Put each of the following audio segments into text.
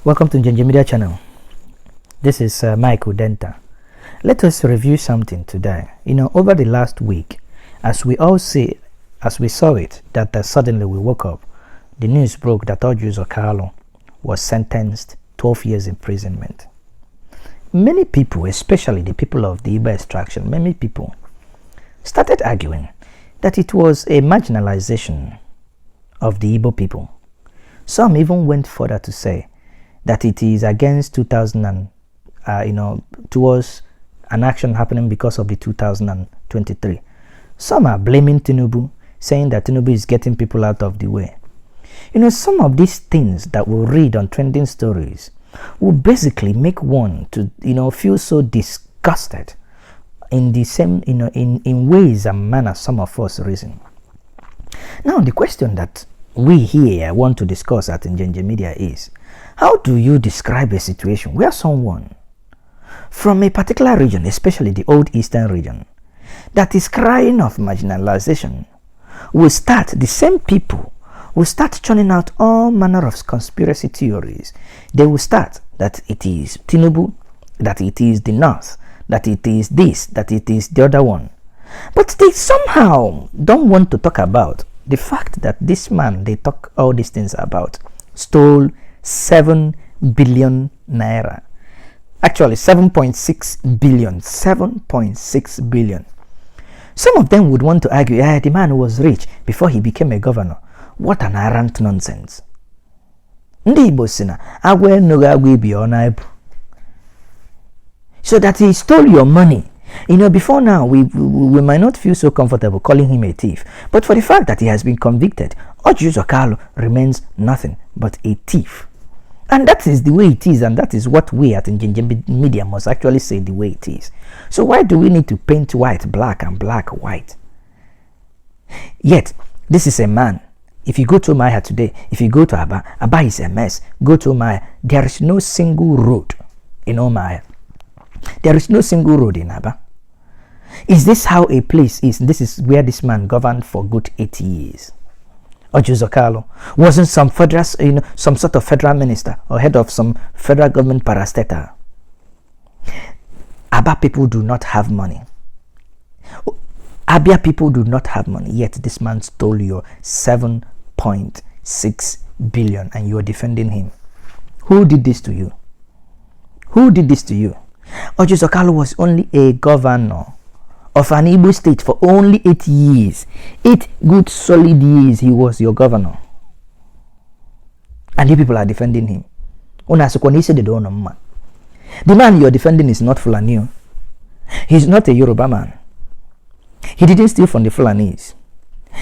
Welcome to Njenje Media channel. This is Mike Udenta. Let us review something today. Over the last week, as we saw it, that suddenly we woke up, the news broke that Orji Uzor Kalu was sentenced 12 years imprisonment. Many people, especially the people of the Igbo extraction, many people started arguing that it was a marginalization of the Igbo people. Some even went further to say that it is against 2000 and towards an action happening because of the 2023. Some are blaming Tinubu, saying that Tinubu is getting people out of the way. Some of these things that we read on trending stories will basically make one to feel so disgusted in the same in ways and manners some of us reason. Now the question that we here want to discuss at Njenje Media is, how do you describe a situation where someone from a particular region, especially the old eastern region, that is crying of marginalization, the same people will start churning out all manner of conspiracy theories. They will start that it is Tinubu, that it is the North, that it is this, that it is the other one. But they somehow don't want to talk about the fact that this man they talk all these things about stole 7 billion naira. Actually 7.6 billion. 7.6 billion. Some of them would want to argue, the man was rich before he became a governor. What an arrant nonsense. Ndị Igbo sị na agwa enughị agwa ibi ọ na-ebu. So that he stole your money. Before now, we might not feel so comfortable calling him a thief. But for the fact that he has been convicted, Orji Uzor Kalu remains nothing but a thief. And that is the way it is, and that is what we at Njenje Media must actually say the way it is. So why do we need to paint white black and black white? Yet, this is a man. If you go to Maya today, if you go to Aba is a mess. Go to Maya, there is no single road in Omaya. There is no single road in Aba. Is this how a place is? This is where this man governed for good 80 years. Orji Uzor Kalu wasn't some federal, some sort of federal minister or head of some federal government parastatal. Aba people do not have money. Abia people do not have money. Yet this man stole your 7.6 billion and you are defending him. Who did this to you? Who did this to you? Orji Uzor Kalu was only a governor of an Igbo state for only 8 years. 8 good solid years he was your governor. And you people are defending him. The man you're defending is not Fulani. He's not a Yoruba man. He didn't steal from the Fulanis.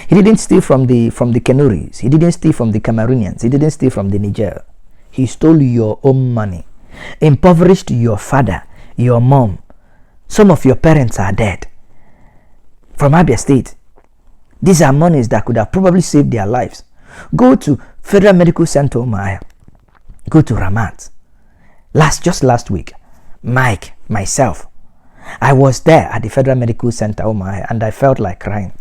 He didn't steal from the Kenuris. He didn't steal from the Cameroonians. He didn't steal from the Niger. He stole your own money. Impoverished your father, your mom. Some of your parents are dead. From Abia State. These are monies that could have probably saved their lives. Go to Federal Medical Center Omaya. Go to Ramat. Just last week, Mike, myself, I was there at the Federal Medical Center Omaya and I felt like crying.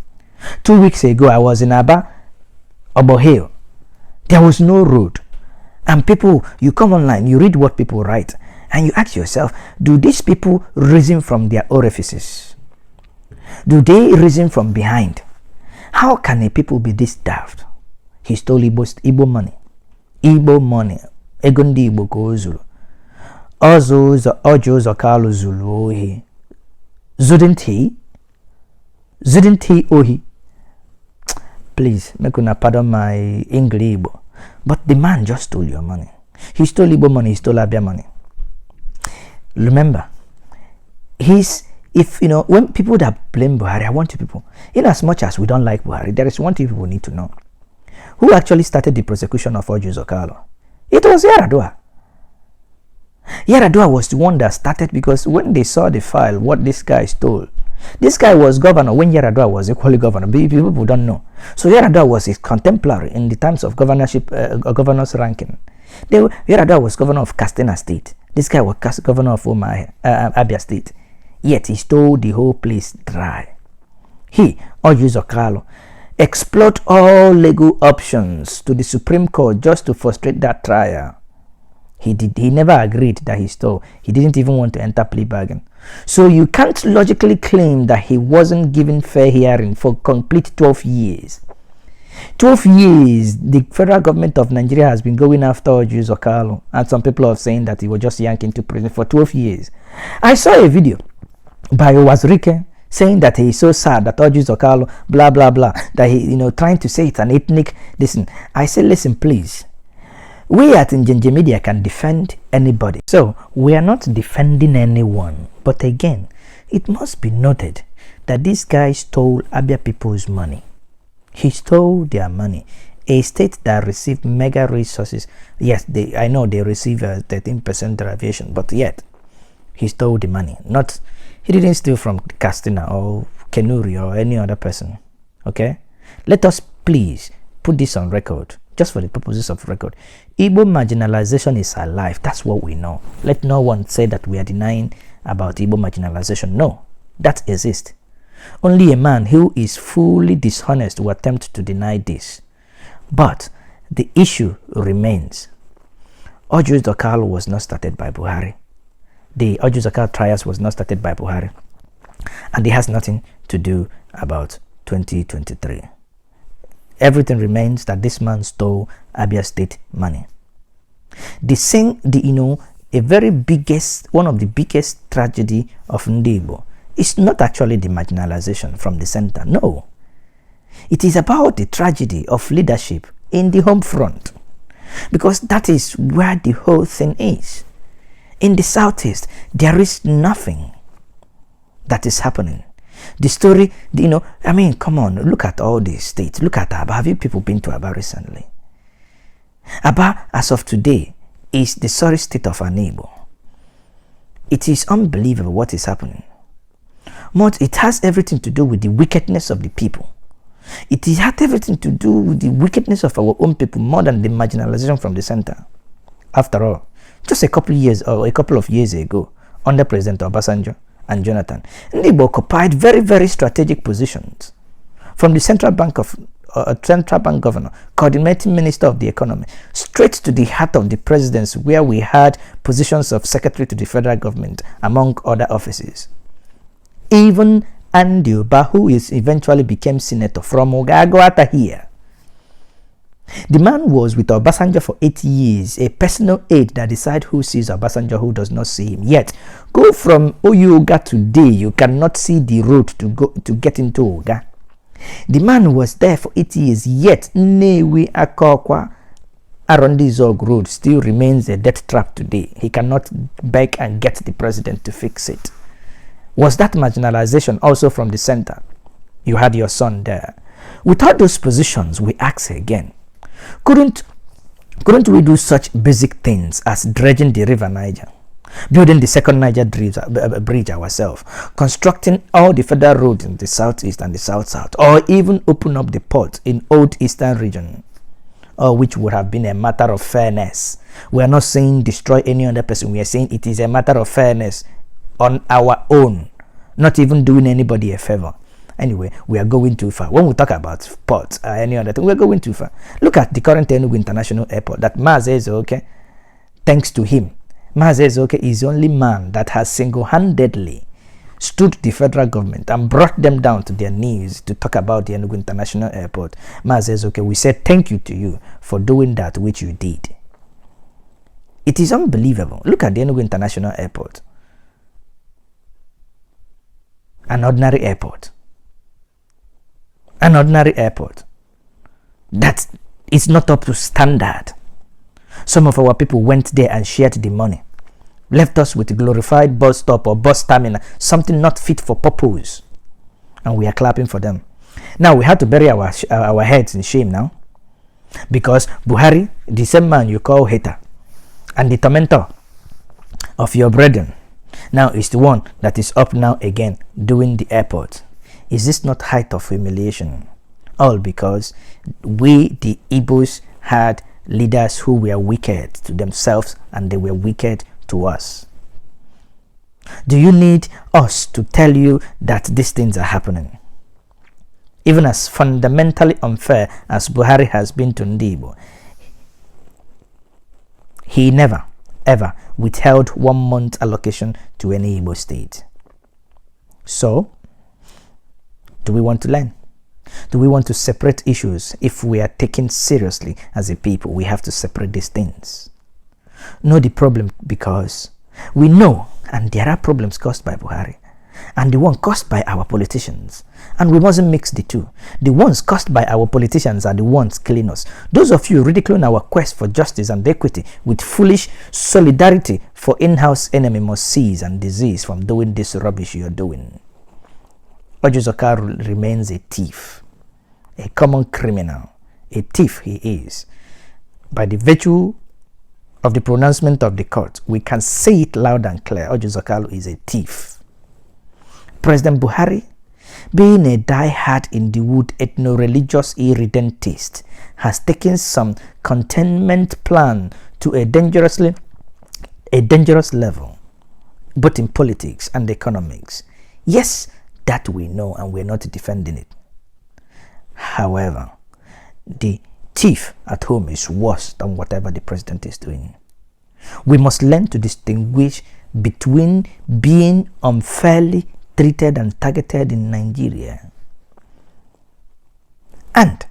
2 weeks ago, I was in Aba, Oboheo. There was no road. And people, you come online, you read what people write, and you ask yourself, do these people reason from their orifices? Do they reason from behind? How can a people be this daft? He stole Igbo money. Igbo money. Egondi Igbo ko Zulu. Orji Uzor Kalu Zulu ohi. Zouldn't he ohi? Please, make una pardon my English Igbo. But the man just stole your money. He stole Igbo money, he stole Abia money. Remember, when people that blame Buhari, I want you people, in as much as we don't like Buhari, there is one thing people need to know. Who actually started the prosecution of Orji Uzor Kalu? It was Yaradua. Yaradua was the one that started, because when they saw the file, what this guy stole, this guy was governor when Yaradua was equally governor. People don't know. So Yaradua was his contemporary in the terms of governorship, governor's ranking. Yaradua was governor of Katsina State. This guy was governor of Abia State. Yet he stole the whole place dry. He, Orji Uzor Kalu, explored all legal options to the Supreme Court just to frustrate that trial. He never agreed that he stole. He didn't even want to enter plea bargain. So you can't logically claim that he wasn't given fair hearing for complete 12 years. 12 years, the federal government of Nigeria has been going after Orji Uzor Kalu, and some people are saying that he was just yanked into prison for 12 years. I saw a video by Wazirike saying that he is so sad that Orji Uzor Kalu, blah, blah, blah, that he, trying to say it's an ethnic, listen. I said, listen, please. We at Njenje Media can defend anybody. So, we are not defending anyone. But again, it must be noted that this guy stole Abia people's money. He stole their money. A state that received mega resources. Yes, I know they receive a 13% derivation, but yet, he stole the money. He didn't steal from Castina or Kenuri or any other person. Okay? Let us please put this on record. Just for the purposes of record. Igbo marginalization is alive. That's what we know. Let no one say that we are denying about Igbo marginalization. No, that exists. Only a man who is fully dishonest will attempt to deny this. But the issue remains. Orji Uzor Kalu was not started by Buhari. The Orji Uzor Kalu trials was not started by Buhari. And it has nothing to do about 2023. Everything remains that this man stole Abia State money. One of the biggest tragedy of Ndi-Igbo is not actually the marginalization from the center. No. It is about the tragedy of leadership in the home front. Because that is where the whole thing is. In the southeast, there is nothing that is happening. The story, come on, look at all these states. Look at Aba. Have you people been to Aba recently? Aba, as of today, is the sorry state of an Igbo. It is unbelievable what is happening. But it has everything to do with the wickedness of the people. It has everything to do with the wickedness of our own people more than the marginalization from the center. After all, just a couple of years ago, under President Obasanjo and Jonathan, Ndi-Igbo occupied very, very strategic positions. From the central bank governor, coordinating minister of the economy, straight to the heart of the presidency, where we had positions of secretary to the federal government, among other offices. Even Andy Uba, who eventually became senator from Ogagoata here. The man was with Obasanjo for 8 years, a personal aide that decides who sees Obasanjo, who does not see him. Yet, go from Oyuga today, you cannot see the road to get into Oga. The man was there for 8 years, yet Newi Akokwa Arondizog Road still remains a death trap today. He cannot beg and get the president to fix it. Was that marginalization also from the center? You had your son there. Without those positions, we ask again, couldn't we do such basic things as dredging the river Niger, building the second Niger bridge ourselves, constructing all the federal roads in the southeast and the south-south, or even open up the port in old eastern region, which would have been a matter of fairness. We are not saying destroy any other person. We are saying it is a matter of fairness on our own, not even doing anybody a favor. Anyway, we are going too far. When we talk about ports or any other thing, we're going too far. Look at the current Enugu International Airport that Mazi Ezeoke, thanks to him, Mazi Ezeoke is the only man that has single-handedly stood the federal government and brought them down to their knees to talk about the Enugu International Airport. Mazi Ezeoke, we said thank you to you for doing that which you did. It is unbelievable. Look at the Enugu International Airport. An ordinary airport. An ordinary airport that is not up to standard. Some of our people went there and shared the money, left us with a glorified bus stop or bus terminal, something not fit for purpose, and we are clapping for them. Now we have to bury our heads in shame now, because Buhari, the same man you call hater and the tormentor of your brethren, now is the one that is up now again doing the airport. Is this not height of humiliation? All because we, the Igbos, had leaders who were wicked to themselves and they were wicked to us. Do you need us to tell you that these things are happening? Even as fundamentally unfair as Buhari has been to Ndi-Igbo, he never, ever withheld 1 month allocation to any Igbo state. So, do we want to learn? Do we want to separate issues? If we are taken seriously as a people, we have to separate these things. Know the problem, because we know, and there are problems caused by Buhari, and the one caused by our politicians, and we mustn't mix the two. The ones caused by our politicians are the ones killing us. Those of you ridiculing our quest for justice and equity with foolish solidarity for in-house enemy must cease and desist from doing this rubbish you're doing. Orji Uzor Kalu remains a thief, a common criminal, a thief he is. By the virtue of the pronouncement of the court, we can say it loud and clear: Orji Uzor Kalu is a thief. President Buhari, being a die-hard in the wood ethno-religious irredentist, has taken some containment plan to a dangerous level, both in politics and economics. Yes, that we know, and we're not defending it. However, the thief at home is worse than whatever the president is doing. We must learn to distinguish between being unfairly treated and targeted in Nigeria and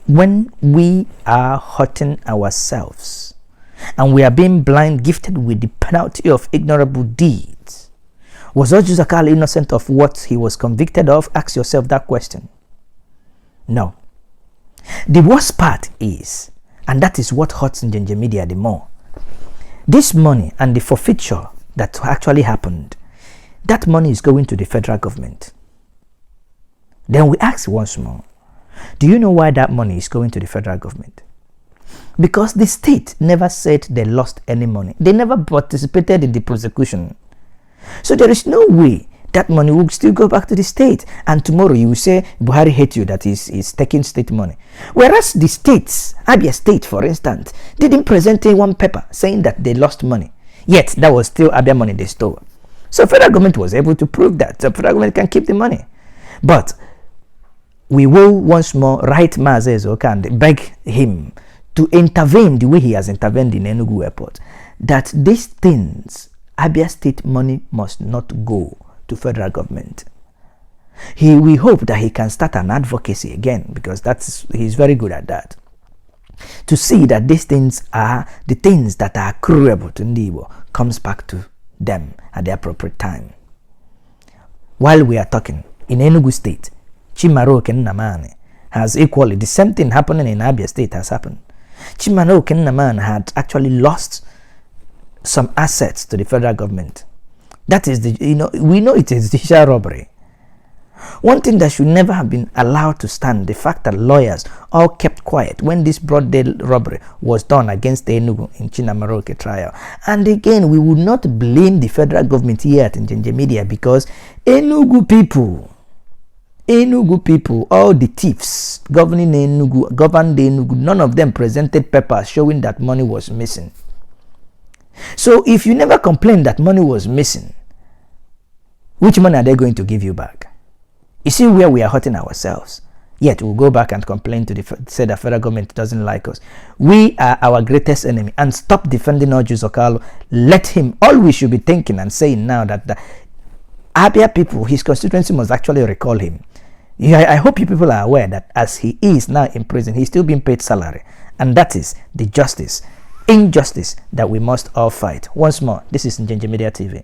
when we are hurting ourselves and we are being blind, gifted with the penalty of ignorable deeds. Was Orji Uzor Kalu innocent of what he was convicted of? Ask yourself that question. No. The worst part is, and that is what hurts Njenje Media the more, this money and the forfeiture that actually happened, that money is going to the federal government. Then we ask once more, do you know why that money is going to the federal government? Because the state never said they lost any money. They never participated in the prosecution. So there is no way that money will still go back to the state. And tomorrow you will say, Buhari hates you, that he's taking state money. Whereas the states, Abia State for instance, didn't present one paper saying that they lost money. Yet that was still Abia money they stole. So federal government was able to prove that. So federal government can keep the money. But we will once more write Mazi Ezeoka and beg him to intervene the way he has intervened in Enugu Airport. That these things, Abia State money must not go to federal government. We hope that he can start an advocacy again, because he's very good at that. To see that these things are the things that are accruable to Igbo comes back to them at the appropriate time. While we are talking, in Enugu State, Chimaroke Nnamani has equally, the same thing happening in Abia State has happened. Chimaroke Nnamani had actually lost some assets to the federal government. That is we know it is judicial robbery. One thing that should never have been allowed to stand, the fact that lawyers all kept quiet when this broad day robbery was done against the Enugu in Chinamaroke trial. And again, we would not blame the federal government here at Njenje Media, because Enugu people, all the thieves governed Enugu, none of them presented papers showing that money was missing. So if you never complained that money was missing, which money are they going to give you back? You see where we are hurting ourselves. Yet we'll go back and complain to say the federal government doesn't like us. We are our greatest enemy, and stop defending Orji Uzor Kalu. Let him. All we should be thinking and saying now that the Abia people, his constituency must actually recall him. I hope you people are aware that as he is now in prison, he's still being paid salary, and that is the injustice that we must all fight. Once more, this is Njenje Media TV.